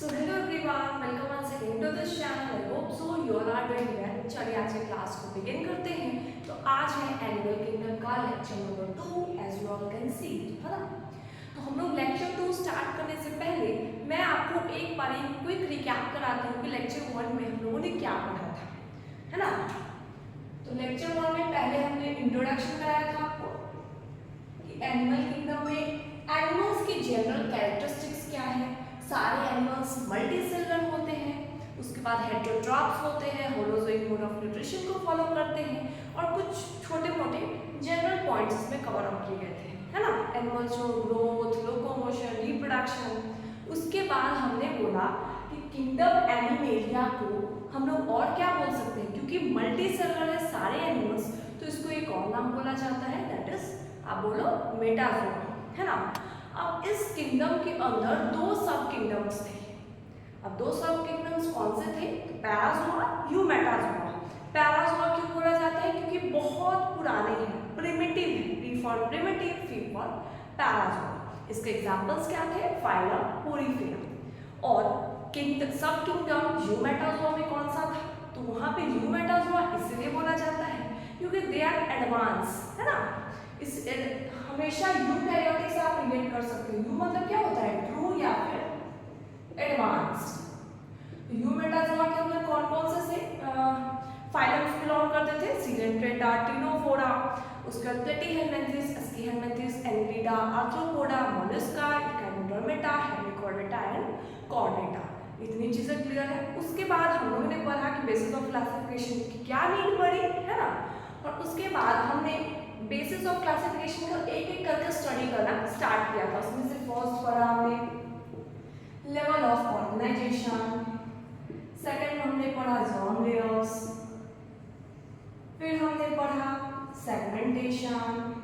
So hello everyone, welcome once again to this channel. I hope so you all are doing well. चलिए आज के class को begin करते हैं। तो आज है एनिमल किंगडम का lecture number 2 as you all can see, है ना। तो हम लोग लेक्चर 2 स्टार्ट करने से पहले मैं आपको एक बार एक क्विक रिकैप कराती हूँ कि लेक्चर 1 में हम लोगों ने क्या पढ़ा था, है ना। तो लेक्चर 1 में पहले हमने इंट्रोडक्शन कराया था आपको कि एनिमल किंगडम में एनिमल्स की जनरल कैरेक्टरिस्टिक्स क्या है। सारे एनिमल्स मल्टीसेलुलर होते हैं, उसके बाद हेटेरोट्रॉप्स होते हैं, होलोजोइक मोड ऑफ न्यूट्रिशन को फॉलो करते हैं और कुछ छोटे मोटे जनरल पॉइंट्स इसमें कवर अप किए गए थे, है ना। एनिमल्स जो ग्रोथ, लोकोमोशन, रिप्रोडक्शन। उसके बाद हमने बोला कि किंगडम एनिमेलिया को हम लोग और क्या बोल सकते हैं, क्योंकि मल्टीसेलुलर है सारे एनिमल्स, तो इसको एक और नाम बोला जाता है, दैट इज आप बोलो मेटाजोआ, है ना। अब इस किंगडम के अंदर दो सब किंगडम्स थे। अब दो सब किंगडम्स कौन से थे? Parazoa, eumetazoa. पैराजोआ क्यों बोला जाता है? क्योंकि बहुत पुराने हैं, प्रिमिटिव है। P for primitive, fee for Parazoa. इसके एग्जांपल्स क्या थे? Phylum, Porifera. और सब किंगडम यूमेटाजोआ में कौन सा था? तो वहां पे यूमेटाजोआ इसलिए बोला जाता है क्योंकि दे आर एडवांस, है ना। इस हमेशा यूकैरियोटिक से आप रिलेट कर सकते हो। यू मतलब क्या होता है? ट्रू या फिर एडवांस्ड। यूमेटाजोआ के अंदर कौन कौन से फाइलम्स बिलोंग करते थे? सीडेंट्रेटा, टिनोफोरा, उसके बाद platyhelminthes, aschelminthes, annelida, arthropoda, mollusca, echinodermata, hemichordata and chordata. इतनी चीजें क्लियर है। उसके बाद हम लोगों ने पढ़ा कि बेसिस ऑफ क्लासिफिकेशन की क्या नीड पड़ी, है ना। और उसके बाद हमने बेसिस ऑफ क्लासिफिकेशन को एक एक करके स्टडी करना स्टार्ट किया था। उसमें से फर्स्ट पढ़ा हमने लेवल ऑफ ऑर्गेनाइजेशन, सेकंड हमने पढ़ा जोन लेयर्स, फिर हमने पढ़ा सेगमेंटेशन,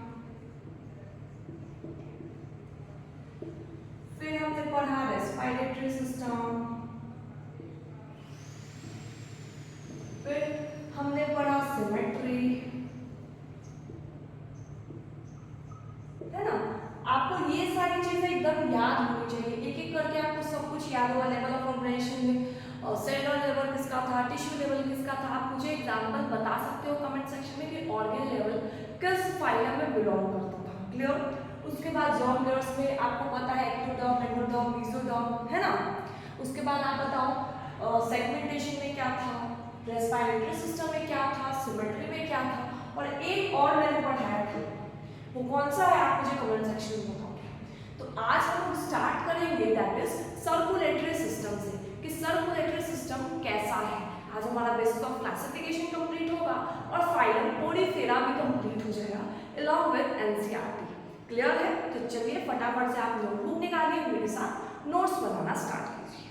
फिर हमने पढ़ा रेस्पिरेटरी सिस्टम, फिर हमने पढ़ा सिमेट्री, है ना। आपको ये सारी चीजें एकदम याद होनी चाहिए, एक एक करके आपको सब कुछ याद होगा। लेवल ऑफ ऑर्गेनाइजेशन में सेलुलर लेवल किसका था, टिश्यू लेवल किसका था। आप मुझे एग्जांपल बता सकते हो कमेंट सेक्शन में कि ऑर्गन लेवल किस फाइलम में बिलोंग करता था। क्लियर। उसके बाद जोन लेयर्स में आपको पता है एक्टोडर्म, एंडोडर्म, मेसोडर्म, है ना। उसके बाद आप बताओ सेगमेंटेशन में क्या था, रेस्पिरेटरी सिस्टम में क्या था, सिमेट्री में क्या था, और एक और मैंने पढ़ाया था, वो कौन सा है आप मुझे कमेंट सेक्शन में बताओ। तो आज हम स्टार्ट करेंगे दैट इज सर्कुलेटरी सिस्टम से, कि सर्कुलेटरी सिस्टम कैसा है। आज हमारा बेसिस ऑफ क्लासिफिकेशन कंप्लीट होगा और फाइलम पोरीफेरा भी कंप्लीट हो जाएगा अलॉन्ग विद एनसीईआरटी। क्लियर है? तो चलिए फटाफट से आप नोटबुक निकालिए, मेरे साथ नोट्स बनाना स्टार्ट कीजिए।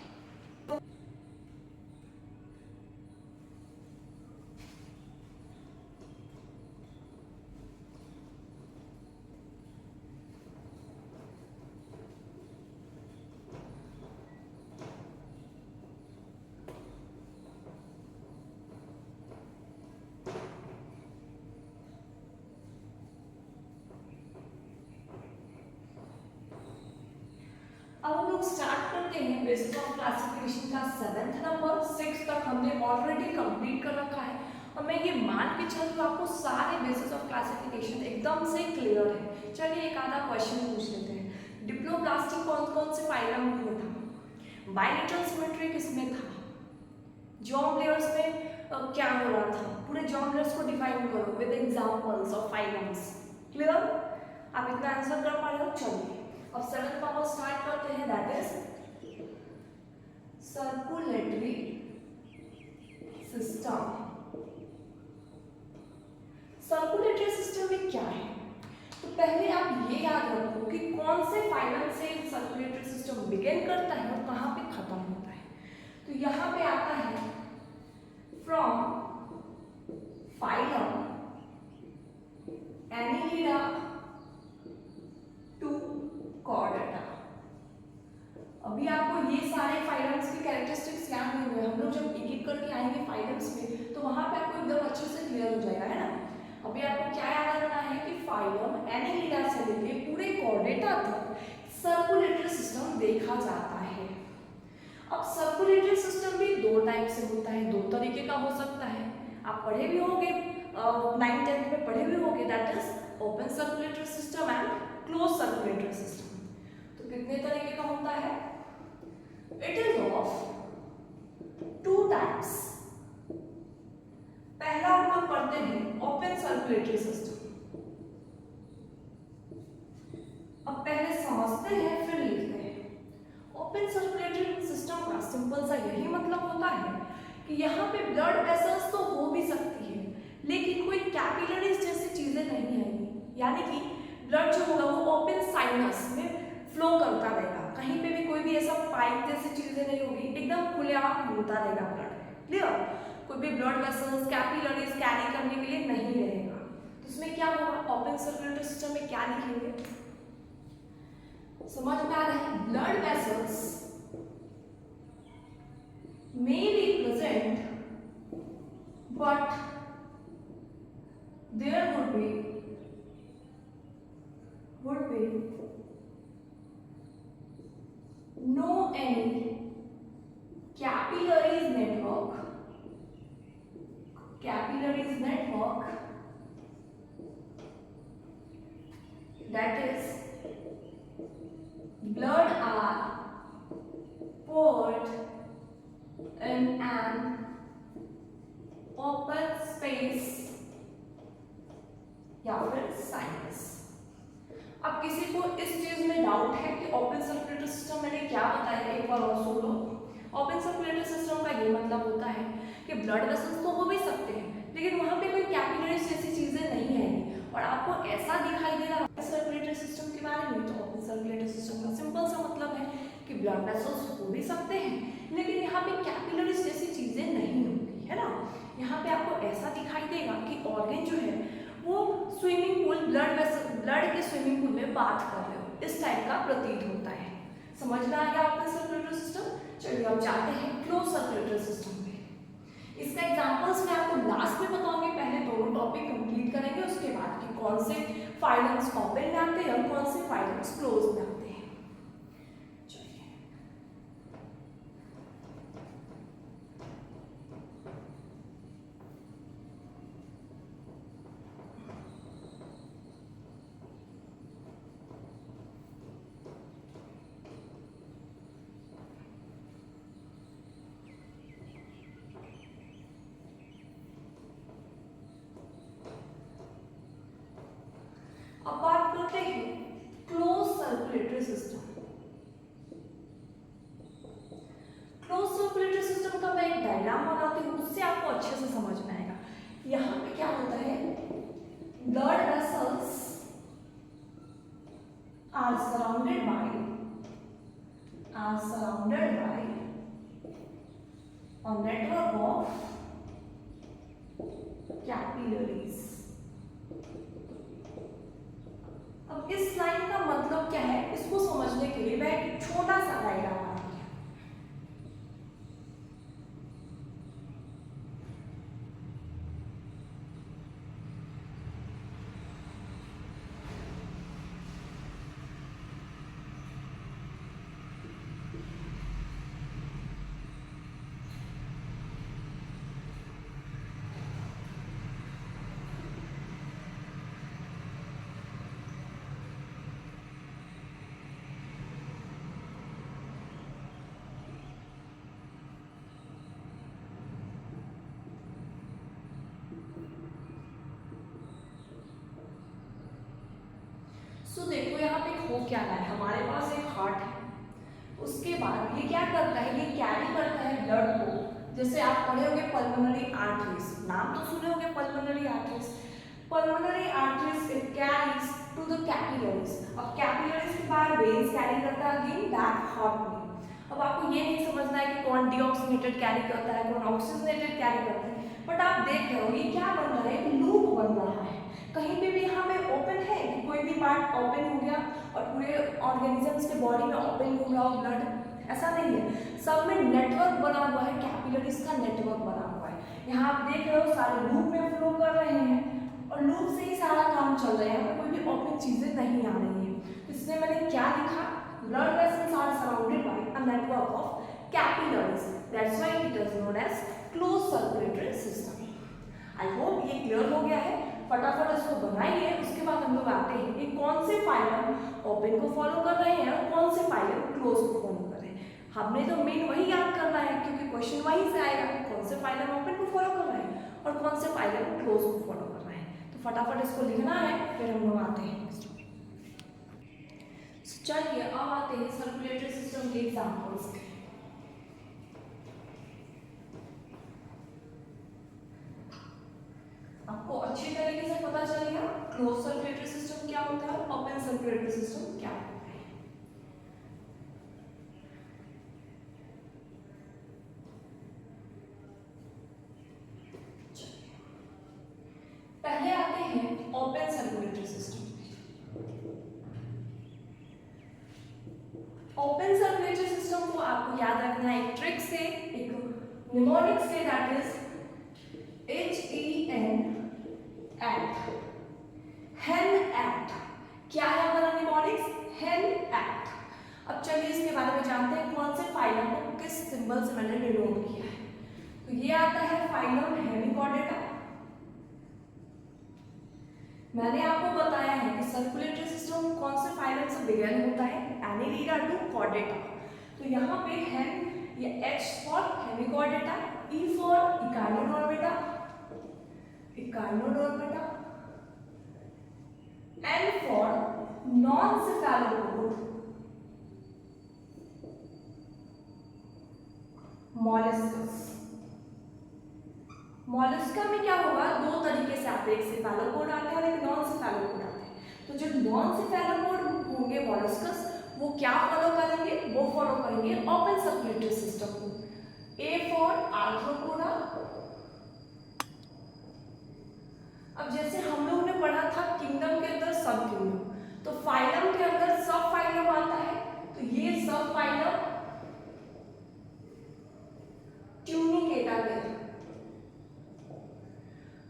अब हम लोग स्टार्ट करते हैं बेसिस ऑफ क्लासिफिकेशन का 7th नंबर। 6 तक हमने ऑलरेडी कंप्लीट कर रखा है और मैं ये मान के चल रही हूँ आपको सारे बेसिस ऑफ क्लासिफिकेशन एकदम से क्लियर है। चलिए एक आधा क्वेश्चन पूछ लेते हैं। डिप्लोब्लास्टिक कौन कौन से फाइलम में था? बायलेटरल सिमेट्री किसमें था? जॉन लेयर्स में क्या हो रहा था? पूरे जॉन लेयर्स को डिफाइन करो with examples of phylums. Clear? आप इतना आंसर कर पा रहे हो? चलिए अब 7th पावर स्टार्ट करते हैं, that is circulatory system. Circulatory system में क्या है? तो पहले आप ये याद रखो कि कौन से फाइलम से सर्कुलेटरी सिस्टम बिगिन करता है और कहां पे खत्म होता है। तो यहां पे आता है from phylum annelida to chordata. अभी आपको ये सारे फाइलम्स के कैरेक्टरिस्टिक्स याद नहीं हुए। हम लोग जब एक एक करके आएंगे फाइलम्स में तो वहां पे आपको एकदम अच्छे से क्लियर हो जाएगा, है ना। अभी आपको क्या याद रखना है कि फाइलम एनिलिडा से लेके पूरे कॉर्डेटा तक सर्कुलेटरी सिस्टम देखा जाता है। अब सर्कुलेटरी सिस्टम भी दो टाइप से होता है, दो तरीके का हो सकता है। आप पढ़े भी होंगे, 9th-10th में पढ़े भी होंगे, that is open circulatory system and close circulatory system. तो कितने तरीके का होता है? It is of two types. पहला हम लोग पढ़ते हैं ओपन सर्कुलेटरी सिस्टम। अब पहले समझते हैं फिर लिखते हैं। ओपन सर्कुलेटरी सिस्टम का सिंपल सा यही मतलब होता है कि यहाँ पे ब्लड वेसल्स तो हो भी सकती है, लेकिन कोई कैपिलरीज जैसी चीजें नहीं आएंगी, यानी कि ब्लड जो होगा वो ओपन साइनस में फ्लो करता रहेगा, कहीं पे भी कोई भी ऐसा पाइप जैसी चीजें नहीं होगी, एकदम खुलेआम घूमता रहेगा ब्लड। क्लियर? कोई भी ब्लड वेसल्स कैपिलरीज कैरी करने के लिए नहीं रहेगा। तो इसमें क्या होगा? ओपन सर्कुलेटरी सिस्टम में क्या लिखेंगे? समझ में आ रहा है? Blood vessels may be present but there would be no any capillaries network that is blood are poured in an open space या फिर साइनस। अब किसी को इस चीज में डाउट है कि ओपन सर्कुलेटरी सिस्टम मैंने क्या बताया, एक बार और सुन लो। ओपन सर्कुलेटरी सिस्टम का ये मतलब होता है कि ब्लड वेसल्स तो हो भी सकते हैं, लेकिन वहां पे कोई कैपिलरीज जैसी चीजें नहीं आएंगी और आपको ऐसा दिखाई दे रहा है सर्कुलेटरी सिस्टम के बारे में। तो ओपन सर्कुलेटरी सिस्टम का सिंपल सा मतलब है कि ब्लड वेसल्स हो भी सकते हैं, लेकिन यहाँ पे कैपिलरीज जैसी चीजें नहीं होंगी, है ना। यहाँ पे आपको ऐसा दिखाई देगा कि ऑर्गन जो है वो स्विमिंग पूल, ब्लड के स्विमिंग पूल में बात कर रहे हो, इस टाइप का प्रतीत होता है। समझ में आ गया ओपन सर्कुलेटरी सिस्टम? चलिए अब जाते हैं क्लोज सर्कुलेटरी सिस्टम पे। इसका एग्जांपल्स मैं आपको लास्ट में बताऊंगी, पहले दोनों टॉपिक कंप्लीट करेंगे, उसके बाद कि कौन से फाइलम्स ओपन में आते हैं और कौन से फाइलम्स क्लोज में आते हैं। अब बात करते हैं close circulatory system. Close circulatory system का मैं एक डायग्राम बनाती हूँ, उससे आपको अच्छे से समझ में आएगा। यहाँ पे क्या होता है, blood vessels are surrounded by a network of capillaries। अब इस लाइन का मतलब क्या है, इसको समझने के लिए मैं एक छोटा सा डायग्राम बनाती हूं। सो देखो यहाँ पे हो क्या रहा है, हमारे पास एक हार्ट है, उसके बाद ये क्या करता है, ये कैरी करता है ब्लड को। जैसे आप पढ़े होंगे पल्मोनरी आर्टरीज, नाम तो सुने होंगे pulmonary arteries. Pulmonary arteries it carries to the capillaries. अब कैपिलरीज के बाद वेन्स कैरी करता है अगेन बैक हार्ट में। अब आपको ये नहीं समझना है कि कौन डीऑक्सीनेटेड कैरी करता है, कौन ऑक्सीजनेटेड कैरी करता है, बट आप देख रहे हो ये क्या बन रहा है, लूप बन रहा है। कहीं पे भी यहाँ पे ओपन है कि कोई भी पार्ट ओपन हो गया और पूरे ऑर्गेनिजम्स के बॉडी में ओपन घूम रहा हो ब्लड, ऐसा नहीं है। सब में नेटवर्क बना हुआ है, कैपिलरीज का नेटवर्क बना हुआ है। यहाँ आप देख रहे हो सारे लूप में फ्लो कर रहे हैं और लूप से ही सारा काम चल रहा है, यहाँ पे कोई भी ओपन चीजें नहीं आ रही है। इसलिए मैंने क्या लिखा, blood vessels are surrounded by a network of capillaries. That's why it is known as close circulatory system. I hope ये क्लियर हो गया है। फटाफट इसको बनाइए, उसके बाद हम लोग आते हैं कि कौन से फाइलम ओपन को फॉलो कर रहे हैं और कौन से फाइलम क्लोज को फॉलो कर रहे हैं। हमने तो मेन वही याद करना है क्योंकि क्वेश्चन वहीं से आएगा, कौन से फाइलम ओपन को फॉलो कर रहे हैं और कौन से फाइलम क्लोज को फॉलो कर रहे हैं। तो फटाफट इसको लिखना है, फिर हम लोग आते हैं। चलिए अब आते हैं सर्कुलेटरी सिस्टम के एग्जांपल्स पे। आपको अच्छी तरीके से पता चलेगा क्लोज सर्कुलेटरी सिस्टम क्या होता है, ओपन सर्कुलेटरी सिस्टम क्या होता है। पहले आते हैं open circulatory system. Open circulatory system को आपको याद रखना है एक ट्रिक से, एक निमोनिक से, दैट इज HEN एक्ट, हेन एक्ट। क्या है हमारा निमोनिक्स? हेन एक्ट। अब चलिए इसके बारे में जानते हैं कौन से फाइलम को किस सिंबल से मैंने डिनोट किया है। तो ये आता है फाइलम हेमिकॉर्डेटा। मैंने आपको बताया है कि सर्कुलेटरी सिस्टम कौन से फाइलम से बिगिन होता है, एनीलिडा टू कॉर्डेटा। तो यहाँ पे हेन या H for hemichordata, E for echinodermata, N for non cephalopod, molluscs. Mollusca में क्या होगा, दो तरीके से आते हैं, एक सेफेलोपोड आते हैं और एक नॉन सेफेलोपोड आते हैं। तो जो नॉन सेफेलोपोड होंगे मॉलस्कस, वो क्या फॉलो करेंगे, वो फॉलो करेंगे ओपन सर्कुलेटरी सिस्टम को। A for arthropoda. अब जैसे हम लोग ने पढ़ा था किंगडम के अंदर सब किंगडम, तो फाइलम के अंदर सब फाइलम आता है। तो ये सब फाइलम ट्यूनिकेटा के।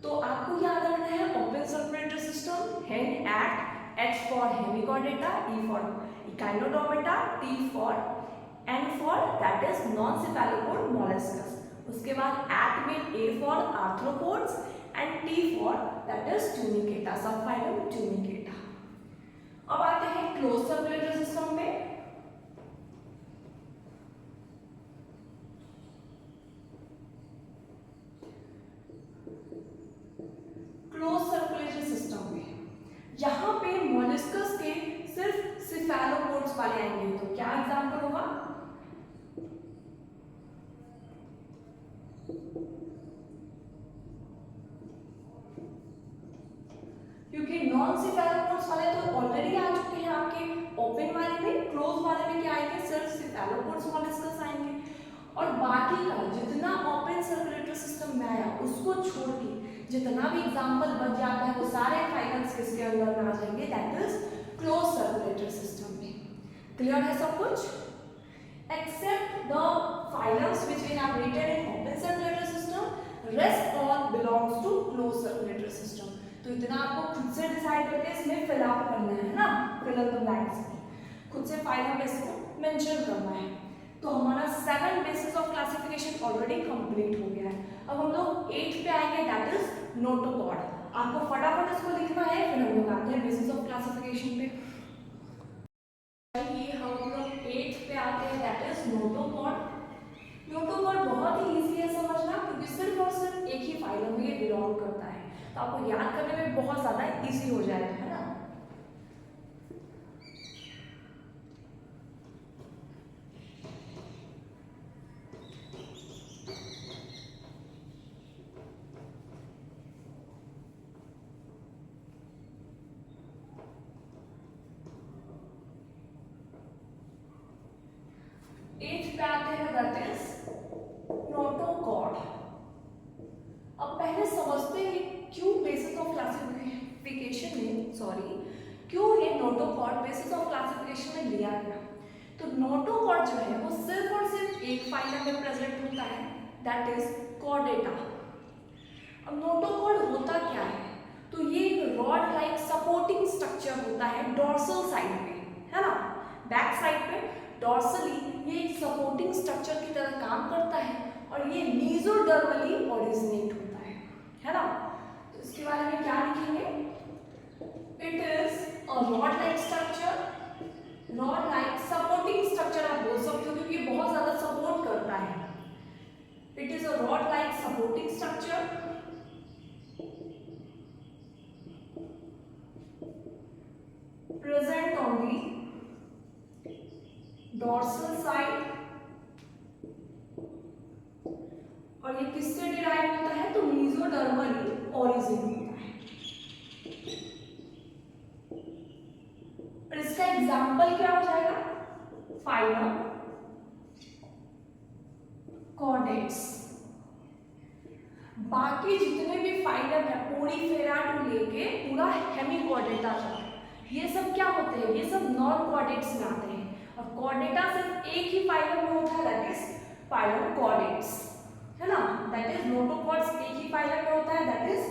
तो आपको याद रखना है open circulatory system, hen act, H for hemichordata, E for echinodermata, T for N for that is non cephalopod molluscs. उसके बाद एक्ट में A for arthropods and T for that is tunicata, subphylum tunicata. अब आते हैं close circulatory system में। Close circulatory system में यहाँ पे मॉलस्कस के सिर्फ सेफेलोपोड्स वाले आएंगे। तो क्या एग्जांपल होगा, क्योंकि नॉन सेफेलोपोड्स वाले तो ऑलरेडी आ चुके हैं आपके ओपन वाले में, क्लोज वाले में क्या आएंगे, सिर्फ सेफेलोपोड्स मॉलस्कस आएंगे। और बाकी का जितना ओपन सर्कुलेटरी सिस्टम में आया उसको छोड़ के जितना भी एग्जांपल बच जाता है वो सारे फाइलम्स किसके अंदर में आ जाएंगे, that is close circulatory system में। क्लियर है सब कुछ? Except the phylums which we have written in open circulatory system, rest all belongs to close circulatory system. तो इतना आपको खुद से डिसाइड करके इसमें फिल अप करना है ना, फिल इन द ब्लैंक्स में खुद से फाइलम इसको मेंशन करना है। तो हमारा 7 basis of classification already complete हो गया है। अब हम लोग 8 पे आएंगे, दैट इज नोटोकॉर्ड। आपको फटाफट इसको लिखना है, फिर हम लोग आते हैं बेसिस ऑफ क्लासिफिकेशन पे। ये हम लोग 8 पे आते हैं, दैट इज नोटोकॉर्ड। नोटोकॉर्ड बहुत ही इजी है समझना क्योंकि सिर्फ और सिर्फ एक ही फाइलम में ये बिलोंग करता है, तो आपको याद करने में बहुत ज्यादा इजी हो जाएगा, है ना। पे आते हैं, दैट इज नोटोकॉर्ड। अब पहले समझते हैं क्यों बेसिस ऑफ क्लासिफिकेशन में, क्यों ये नोटोकॉर्ड बेसिस ऑफ क्लासिफिकेशन में लिया गया। तो नोटोकॉर्ड जो है वो सिर्फ और सिर्फ एक फाइलम में प्रेजेंट होता है, दैट इज कॉर्डेटा। अब नोटोकॉर्ड होता क्या है, तो ये एक रॉड लाइक सपोर्टिंग स्ट्रक्चर होता है डोर्सल साइड पे, है ना, बैक साइड पे डॉर्सली ये एक सपोर्टिंग स्ट्रक्चर की तरह काम करता है और ये मीजोडर्मली ओरिजिनेट होता है ना। तो इसके बारे में क्या लिखेंगे? It is a rod like structure, rod like supporting structure आप बोल सकते हो क्योंकि ये बहुत ज्यादा सपोर्ट करता है। It is a rod like supporting structure present on the dorsal side और ये किससे डिराइव होता है? तो मीजोडर्मली ओरिजिन होता है। और इसका एग्जाम्पल क्या हो जाएगा? Phylum chordates. बाकी जितने भी फाइलम है पोडीफेरा टू लेके पूरा हेमिकॉर्डेटा तक, ये सब क्या होते हैं? ये सब नॉन कॉर्डेट्स में आते हैं और कॉर्डेटा सिर्फ एक ही फाइलम में होता है, दैट इज फाइलम कॉर्डेट्स, है ना। दैट इज नोटोकॉर्ड्स एक ही फाइलम में होता है, दैट इज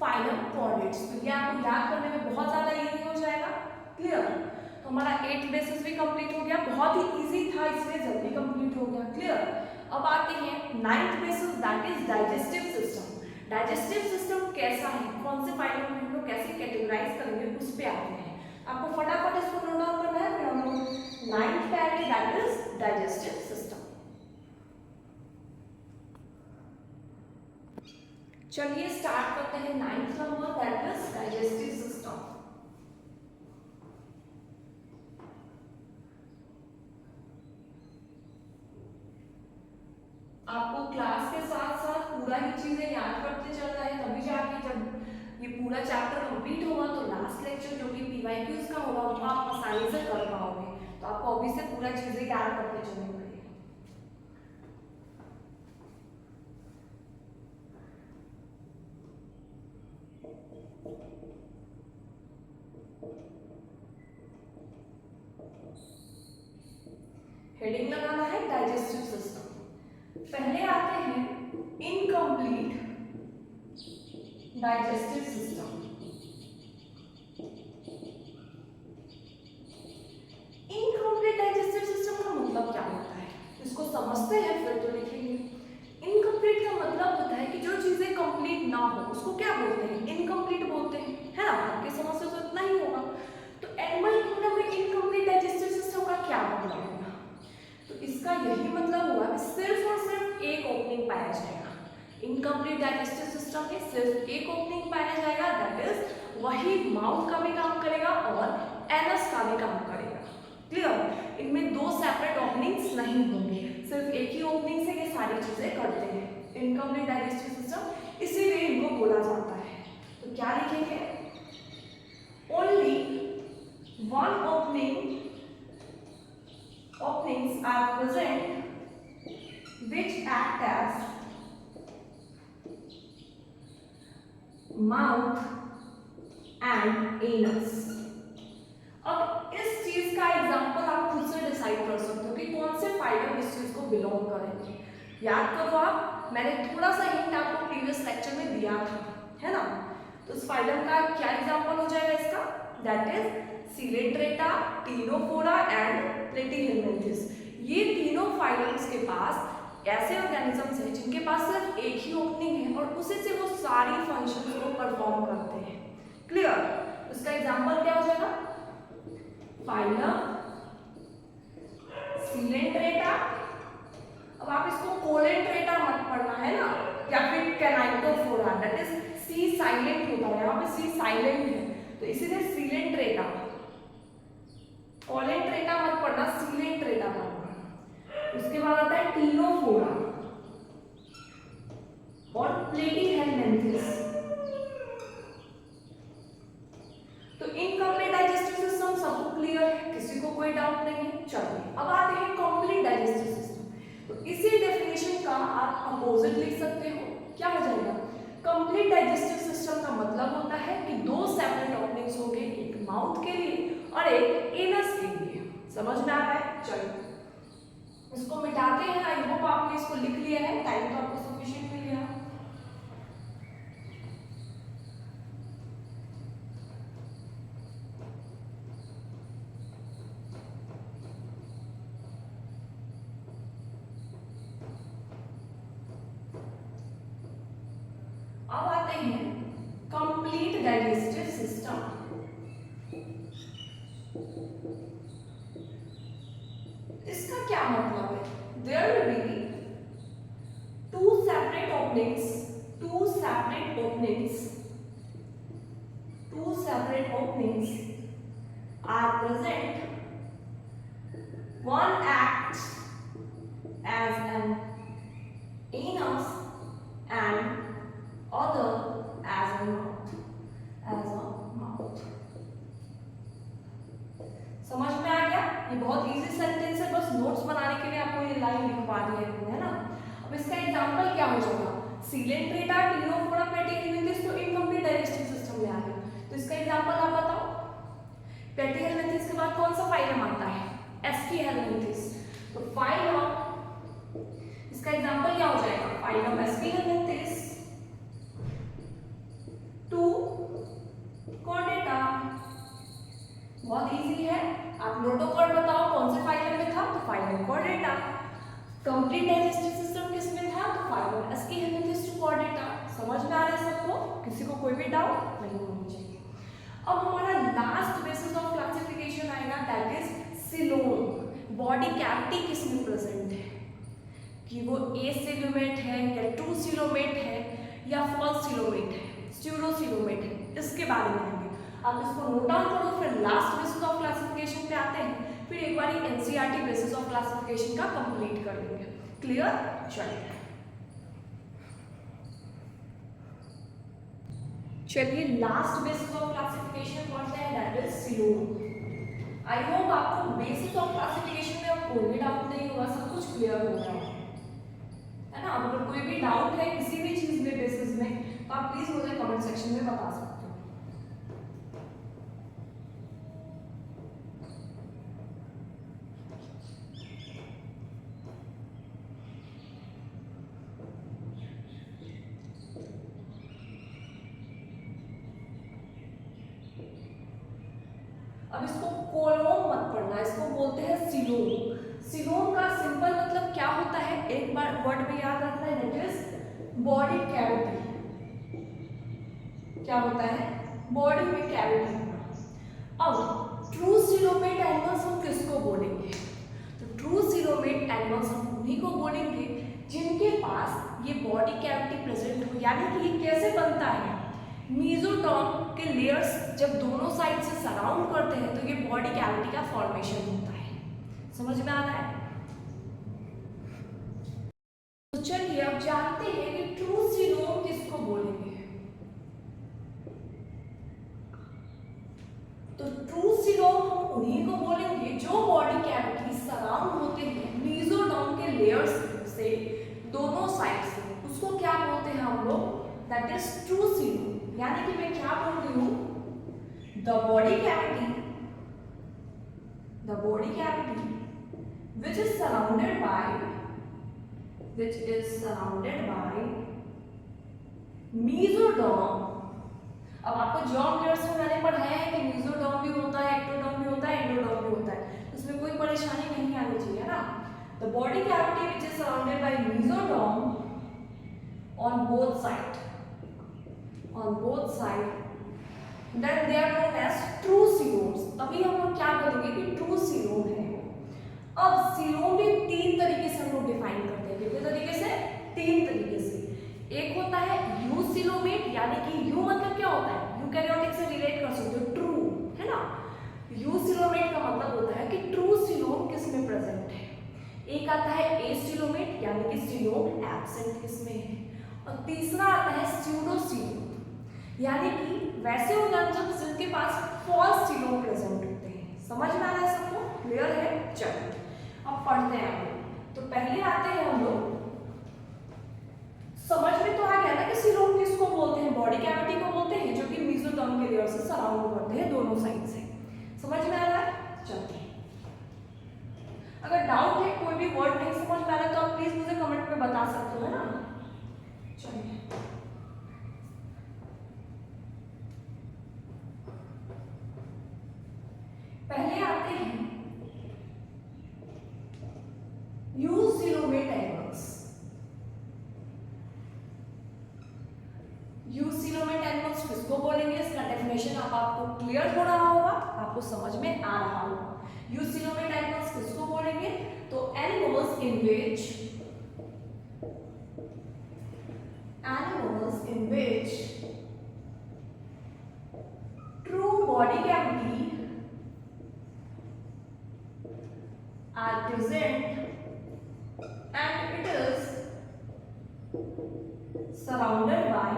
फाइलम कॉर्डेट्स। तो ये आपको याद करने में बहुत ज्यादा इजी हो जाएगा। क्लियर? तो हमारा 8th बेसिस भी कंप्लीट हो गया, बहुत ही इजी था इसलिए जल्दी कंप्लीट हो गया। क्लियर? अब आते हैं 9th basis, that is digestive system. Digestive system कैसा है, कौन से फाइलम में हम लोग कैसे कैटेगराइज करेंगे, उस पे आते हैं। आपको फटाफट इसको नोट डाउन करना है, फिर हम लोग 9th पे आएंगे, दैट इज डाइजेस्टिव सिस्टम। चलिए स्टार्ट करते हैं 9th number, that is digestive system. आपको क्लास के साथ साथ पूरा ही चीजें याद करते चलना है, तभी जाके जब ये पूरा चैप्टर कंप्लीट होगा तो लास्ट लेक्चर जो कि पीवाईक्यूज का होगा वो आप आसानी से कर पाओगे। तो आपको अभी से पूरा चीजें याद करते चलनी पड़ेगी। हेडिंग लगाना है डाइजेस्टिव सिस्टम। पहले आते हैं incomplete digestive system. Incomplete digestive system का मतलब क्या होता है, इसको समझते हैं फिर तो लिखेंगे। इनकम्प्लीट का मतलब होता है कि जो चीजें कंप्लीट ना हो उसको क्या बोलते हैं? इनकम्प्लीट बोलते हैं, है ना। आपके समझ से तो इतना ही होगा। तो एनिमल किंगडम में इनकम्प्लीट डाइजेस्टिव सिस्टम का क्या मतलब होगा? तो इसका यही मतलब हुआ कि सिर्फ और सिर्फ एक ओपनिंग पाया जाएगा। इनकम्प्लीट डाइजेस्टिव सिस्टम में सिर्फ एक ओपनिंग पाया जाएगा, दैट इज वही माउथ का भी काम करेगा और एनस का भी काम करेगा। क्लियर? इनमें दो सेपरेट ओपनिंग्स नहीं होंगे, सिर्फ एक ही ओपनिंग से ये सारी चीजें करते हैं। इनकम्प्लीट डाइजेस्टिव सिस्टम, इसीलिए इनको बोला जाता है। तो क्या लिखेंगे? Only one openings are present which act as mouth and anus। अब इस चीज का एग्जांपल आप खुद से डिसाइड कर सकते हो कि कौन से फाइलम इस चीज को बिलोंग करेंगे। याद करो आप, मैंने थोड़ा सा हिंट आपको प्रीवियस लेक्चर में दिया था, है ना। तो इस फाइलम का क्या एग्जांपल हो जाएगा इसका? That is Coelenterata, Ctenophora and Platyhelminthes. ये तीनों फाइलम्स के पास ऐसे ऑर्गेनिजम्स हैं जिनके पास सिर्फ एक ही ओपनिंग है और उसी से वो सारी फंक्शंस को परफॉर्म करते हैं। क्लियर? उसका एग्जांपल क्या हो जाएगा? Phylum Coelenterata. अब आप इसको कोलेंट्रेटा मत पढ़ना, है ना, या फिर कैनाइटोफोरा, दैट इज सी साइलेंट होता है, यहाँ पे सी साइलेंट है तो इसीलिए सिलेंट्रेटा। कोलेंट्रेटा मत पढ़ना, सिलेंट्रेटा पढ़ना। उसके बाद आता है टीनोफोरा और प्लेटीहेलमिन्थेस। तो इनकम्प्लीट डाइजेस्टिव सिस्टम सबको क्लियर है, किसी को कोई डाउट नहीं है। चलिए अब आते हैं कंप्लीट डाइजेस्टिव सिस्टम। तो इसी डेफिनेशन का आप अपोजिट लिख सकते हो। क्या हो जाएगा? कंप्लीट डाइजेस्टिव सिस्टम का मतलब होता है कि दो सेपरेट ओपनिंग्स होंगे, एक माउथ के लिए और एक एनस के लिए। समझ में आ रहा है? चलिए इसको मिटाते हैं। आई होप आपने इसको लिख लिया है, टाइम तो आपको सफिशिएंट मिल गया। इसका क्या मतलब है? There will be two separate openings, two separate openings, two separate openings are present. One acts as an anus and other as a mouth. As a mouth. समझ में आ गया? ये बहुत इजी सेंटेंस है, बस नोट्स बनाने के लिए आपको ये लाइन लिखवा दी है ना। अब इसका एग्जांपल क्या हो जाएगा? सिलेंट्रेटा टिनोफोरा पेटिहेलमिंथिस तो इनकम्प्लीट डाइजेस्टिव सिस्टम में आ गया, तो इसका एग्जांपल आप बताओ। पेटिहेलमिंथिस के बाद कौन सा फाइलम आता है? एस्कीहेलमिंथिस। तो फाइलम, इसका एग्जांपल क्या हो जाएगा? Phylum aschelminthes to chordata. बहुत इजी है, आप नोटोकॉर्ड बताओ कौन से फाइलम में था? तो phylum Chordata. Complete digestive system किसमें था? तो फाइलम एस्कीहेलमिंथिस टू कॉर्डेटा। समझ में आ रहा है सबको? किसी को कोई भी डाउट नहीं होना चाहिए। अब हमारा लास्ट बेसिस ऑफ क्लासिफिकेशन आएगा, that is coelom. Body cavity किसमें प्रेजेंट है, कि वो ए सीलोमेट है या टू सीलोमेट है या फॉल्स सीलोमेट है, स्यूडो सीलोमेट है, इसके बारे में आएंगे। आप इसको नोट डाउन करो, फिर लास्ट बेसिस ऑफ क्लासिफिकेशन पे आते हैं, फिर एक बार एनसीईआरटी बेसिस ऑफ क्लासिफिकेशन का कंप्लीट कर लेंगे। क्लियर? चलिए लास्ट बेसिस ऑफ क्लासिफिकेशन पढ़ते हैं, that is coelom. I hope आपको बेसिस ऑफ क्लासिफिकेशन में अब कोई भी डाउट नहीं होगा, सब कुछ क्लियर हो गया है ना। अगर कोई भी डाउट है किसी भी चीज में बेसिस में, तो आप प्लीज मुझे कमेंट सेक्शन में बता सकते हो। अब इसको कोलोम मत पढ़ना, इसको बोलते हैं सीलोम। सीलोम का सिंपल मतलब क्या होता है, एक बार वर्ड में याद रखना है, दैट इज बॉडी कैविटी। क्या होता है? बॉडी में कैविटी। अब ट्रू सीलोमेट एनिमल्स हम किसको बोलेंगे? तो ट्रू सीलोमेट एनिमल्स हम उन्हीं को बोलेंगे जिनके पास ये बॉडी कैविटी प्रेजेंट हो, यानी कि ये कैसे बनता है? मीजोडर्म के लेयर्स जब दोनों साइड से सराउंड करते हैं तो ये बॉडी कैविटी का फॉर्मेशन होता है। समझ में आ रहा है? तो चलिए अब जानते हैं कि ट्रू सीलोम किसको बोलेंगे। तो ट्रू सीलोम हम उन्हीं को बोलेंगे जो बॉडी कैविटी सराउंड होते हैं मीजोडर्म के लेयर्स से दोनों साइड से, उसको क्या बोलते हैं हम लोग? That is true coelom. यानी कि मैं क्या बोल रही हूं? The body cavity which is surrounded by mesoderm। अब आपको जॉर्म लेयर्स में मैंने पढ़ाया है कि मेसोडर्म भी होता है, एक्टोडर्म भी होता है, एंडोडर्म भी होता है, उसमें कोई परेशानी नहीं आनी चाहिए ना। The body cavity which is surrounded by mesoderm on both sides, then they are known as true सीलोम्स। अभी हम लोग क्या बोलेंगे कि ट्रू सीलोम है। अब सीलोम भी तीन तरीके से हम लोग डिफाइन करते हैं। कितने तरीके से? तीन तरीके से। एक होता है यू सीलोमेट, यानी कि यू मतलब क्या होता है? यूकैरियोटिक से रिलेट कर सकते हो, ट्रू है ना। यू सीलोमेट का मतलब होता है कि ट्रू सीलोम किसमें प्रेजेंट है। एक आता है ए सीलोमेट, यानी कि सीलोम एब्सेंट किसमें है। और तीसरा आता है स्यूडो सीलोम, यानी कि वैसे ऑर्गेनिज्म जिनके पास फॉल्स सीलोम प्रेजेंट होते हैं। समझ में आ रहा है सबको? क्लियर है? चलो अब पढ़ते हैं हम लोग। तो पहले आते हैं हम लोग, समझ में तो आ गया ना कि सीलोम किसको बोलते हैं? बॉडी कैविटी को बोलते हैं जो कि मेसोडर्म के लेयर से सराउंड करते हैं दोनों साइड से। समझ में आ रहा है? चलिए अगर डाउट है, कोई भी वर्ड नहीं समझ में आ रहा है, तो आप प्लीज मुझे कमेंट में बता सकते हो, है ना। चलिए पहले आते हैं यूसीलोमेट एनिमल्स। यूसीलोमेट एनिमल्स किसको बोलेंगे? इसका डेफिनेशन आपको क्लियर हो रहा होगा, आपको समझ में आ रहा होगा। यूसीलोमेट एनिमल्स किसको बोलेंगे? in which true body cavity are present and it is surrounded by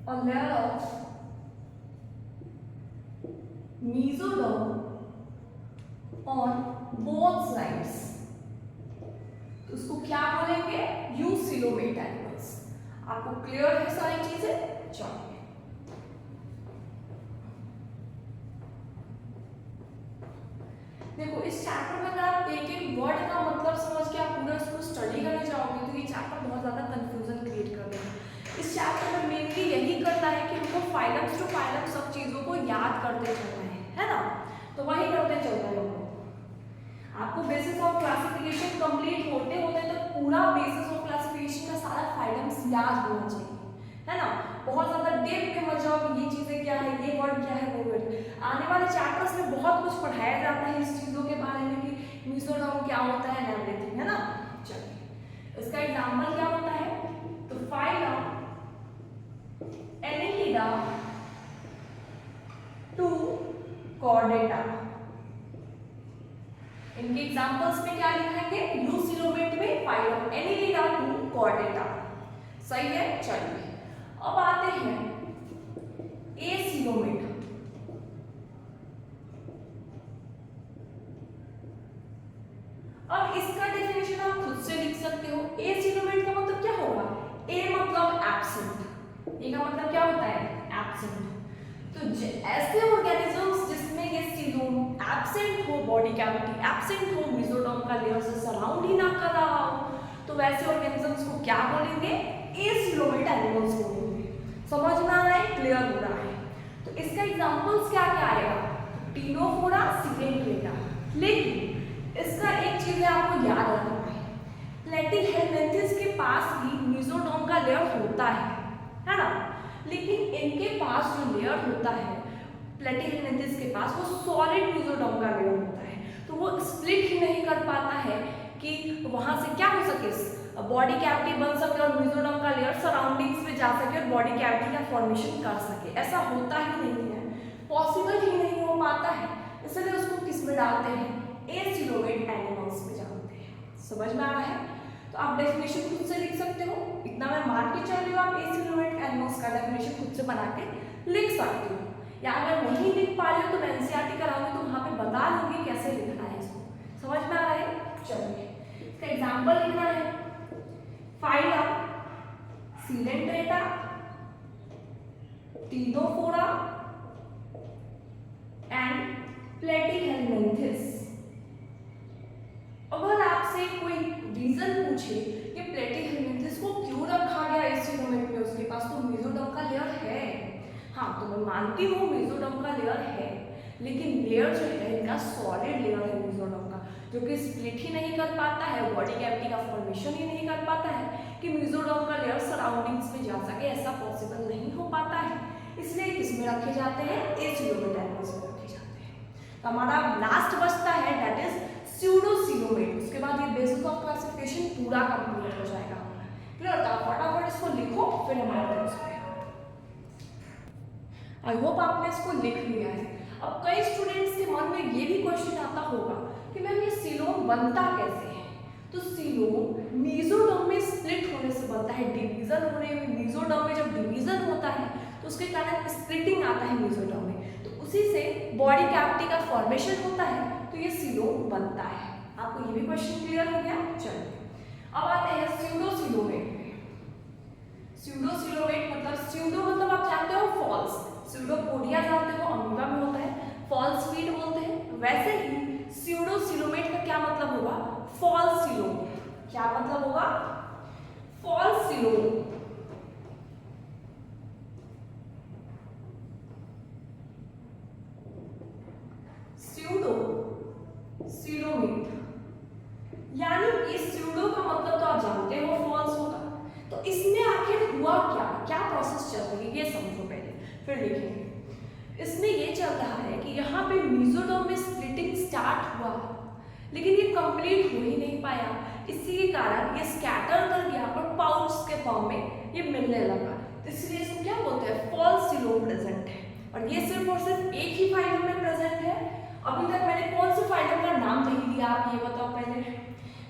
a layer of mesoderm on both sides. तो उसको क्या बोलेंगे? Eucoelomate animals. आपको क्लियर है सारी चीजें? चलिए देखो, इस चैप्टर में अगर आप एक एक वर्ड का मतलब समझ के आप पूरा उसको स्टडी करने जाओगे तो ये चैप्टर बहुत ज्यादा कंफ्यूजन क्रिएट कर देगा। इस चैप्टर में मेनली यही करता है कि हमको फाइलम्स टू फाइलम सब चीजों को याद करते चलना है ना? तो वही करते चलना है हमको। आपको बेसिस ऑफ क्लासिफिकेशन कंप्लीट होते होते तो पूरा बेसिस ऑफ क्लासिफिकेशन का सारा फाइलम्स याद होना चाहिए, है ना? बहुत ज्यादा डेप्थ में मत जाओ कि ये चीजें क्या है, ये वर्ड क्या है, वो वर्ड। आने वाले चैप्टर्स में बहुत कुछ पढ़ाया जाता है इस चीजों के बारे में कि मेसोडर्म क्या होता है, एवरीथिंग, है ना? चलिए इसका एग्जांपल क्या होता है? तो फाइलम Annelida to Chordata। इनके एग्जांपल्स में क्या लिखेंगे? यूसिलोमेट में फाइलम Annelida to Chordata। सही है? चलिए अब आते हैं एसिलोमेट। अब इसका डेफिनेशन आप खुद से लिख सकते हो। एसिलोमेट का मतलब क्या होगा? ए मतलब एब्सेंट, ये का मतलब क्या होता है? एब्सेंट। तो ऐसे ऑर्गेनिजम्स जिसमें ये सीलोम एब्सेंट हो, बॉडी कैविटी एब्सेंट हो, मेसोडर्म का लेयर से सराउंड ही ना कर रहा हो, तो वैसे ऑर्गेनिजम्स को क्या बोलेंगे? एसिलोमेट एनिमल्स बोलेंगे। समझ में आ रहा है? क्लियर हो रहा है? तो इसका एग्जांपल्स क्या क्या आएगा? Ctenophora, Coelenterata. लेकिन इसका एक चीज आपको याद रखना है, प्लेटीहेलमिन्थेस के पास भी मेसोडर्म का लेयर होता है ना? लेकिन इनके पास जो लेयर होता है प्लेटीहेलमिन्थेस के पास, वो सॉलिड मेसोडर्म का लेयर होता है। तो वो स्प्लिट ही नहीं कर पाता है कि वहां से क्या हो सके, बॉडी कैविटी बन सके और मेसोडर्म का लेयर सराउंडिंग्स में जा सके और बॉडी कैविटी का फॉर्मेशन कर सके। ऐसा होता ही नहीं है, पॉसिबल ही नहीं हो पाता है। इसलिए उसको किस में डालते हैं? एसिलोमेट एनिमल्स में डालते हैं। समझ में आ रहा है? तो आप डेफिनेशन खुद से लिख सकते हो, इतना मैं मान के चल रही हूँ। आप एसिलोमेट एनिमल्स का डेफिनेशन खुद से बना के लिख सकते हो, या अगर नहीं लिख पा रहे हो तो मैं एनसीईआरटी कराऊंगी तो वहां पे बता दूंगी कैसे लिखना है इसको। समझ में आ रहा है? चलिए इसका एग्जांपल लिखना है। Phylum Coelenterata, Ctenophora and Platyhelminthes. अगर आपसे कोई रीजन पूछे कि प्लेटीहेलमिन्थेस को क्यों रखा गया एसिलोमेट में, उसके पास तो मेसोडर्म का लेयर है। हाँ, तो मैं मानती हूँ मेसोडर्म का लेयर है, लेकिन लेयर जो है इनका सॉलिड लेयर है मेसोडर्म का, जो कि स्प्लिट ही नहीं कर पाता है, बॉडी कैविटी का फॉर्मेशन ही नहीं कर पाता है कि मेसोडर्म का लेयर सराउंडिंग्स में जा सके। ऐसा पॉसिबल नहीं हो पाता है, इसलिए किसमें रखे जाते हैं? एसिलोमेट एनिमल्स में रखे जाते हैं। तो हमारा लास्ट बचता है दैट इज स्यूडोसिलोमेट। उसके बाद ये बेसिस ऑफ क्लासिफिकेशन पूरा कंप्लीट हो जाएगा। क्लियर? तो फटाफट इसको लिखो, फिर हम आते हैं उसमें। आई होप आपने इसको लिख लिया है। अब कई स्टूडेंट्स के मन में ये भी क्वेश्चन आता होगा कि मैम ये सीलोम बनता कैसे है? तो सीलोम मेसोडर्म में स्प्लिट होने से बनता है, डिवीजन होने में। मेसोडर्म में जब डिवीजन होता है तो उसके कारण स्प्लिटिंग आता है मेसोडर्म में, तो उसी से बॉडी कैविटी का फॉर्मेशन होता है, तो ये सीलोम बनता है। आपको ये भी क्वेश्चन क्लियर हो गया? चलिए अब आते हैं स्यूडोसिलोमेट में। स्यूडोसिलोमेट मतलब, स्यूडो मतलब आप जानते हो फॉल्स, स्यूडोपोडिया जानते हो अमीबा में होता है, फॉल्स फीड बोलते हैं। वैसे ही स्यूडोसिलोमेट का क्या मतलब होगा? False coelom. क्या मतलब होगा? False coelom. स्यूडोसिलोमेट यानी इस स्यूडो का मतलब तो आप जानते हो फॉल्स होगा। तो इसमें आखिर हुआ क्या, क्या प्रोसेस चल रही है ये समझो पहले, फिर लिखेंगे। इसमें ये चल रहा है कि यहाँ पे मेसोडर्म में स्प्लिटिंग स्टार्ट हुआ, लेकिन ये कंप्लीट हो ही नहीं पाया। इसी के कारण ये स्कैटर कर गया और पाउच के फॉर्म में ये मिलने लगा। तो इसलिए इसको क्या बोलते हैं, फॉल्स सिलोम प्रेजेंट है। और ये सिर्फ और सिर्फ एक ही फाइलम में प्रेजेंट है। अभी तक मैंने कौन से फाइलम का नाम नहीं लिया, आप ये बताओ पहले।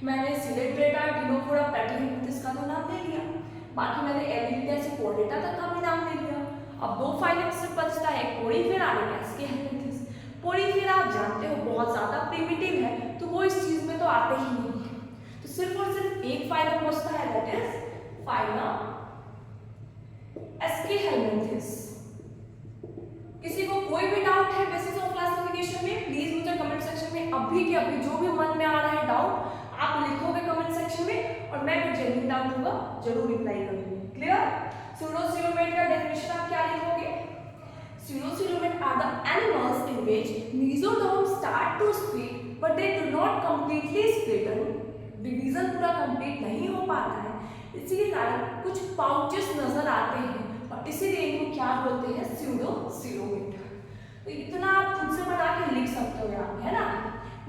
मैंने सिलेट्रेटा, डिनोफोरा, प्लैटिहेल्मिन्थेस का तो नाम नहीं लिया, बाकी मैंने एलिलिटा से कोर्डेटा तक का भी नाम नहीं लिया। अब दो फाइलम से बचता है, पोरीफेरा और एस्केहेल्मिन्थेस। पोरीफेरा आप जानते हो बहुत ज्यादा प्रिमिटिव है, तो वो इस चीज में तो आते ही नहीं है। तो सिर्फ और सिर्फ एक फाइलम बचता है, दैट इज फाइलम एस्केहेल्मिन्थेस। किसी को कोई भी डाउट है बेसिस ऑफ क्लासिफिकेशन में, प्लीज मुझे कमेंट सेक्शन में अभी के अभी जो भी मन में आ रहा है डाउट आप लिखोगे कमेंट सेक्शन में, और मैं कुछ जेन्युइन डाउट होगा जरूर रिप्लाई करूंगी। क्लियर? स्यूडोसिलोमेट का डेफिनेशन आप क्या लिखोगे? Pseudocoelomates are the animals in which mesoderm start to split but they do not completely split. Division पूरा कंप्लीट नहीं हो पाता है, इसी के कारण कुछ पाउचेस नजर आते हैं और इसीलिए इनको क्या बोलते हैं, स्यूडोसिलोमेट। तो इतना आप खुद से बना के लिख सकते हो यहाँ, है ना।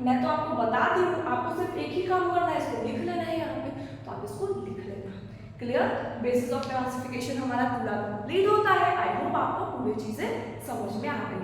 मैं तो आपको बता दी हूँ, आपको सिर्फ एक ही काम करना है, इसको लिख लेना है यहाँ पे, तो आप इसको लिख लेना। क्लियर? बेसिस ऑफ क्लासिफिकेशन हमारा पूरा कंप्लीट होता है। आई होप आपको पूरी चीजें समझ में आ गई।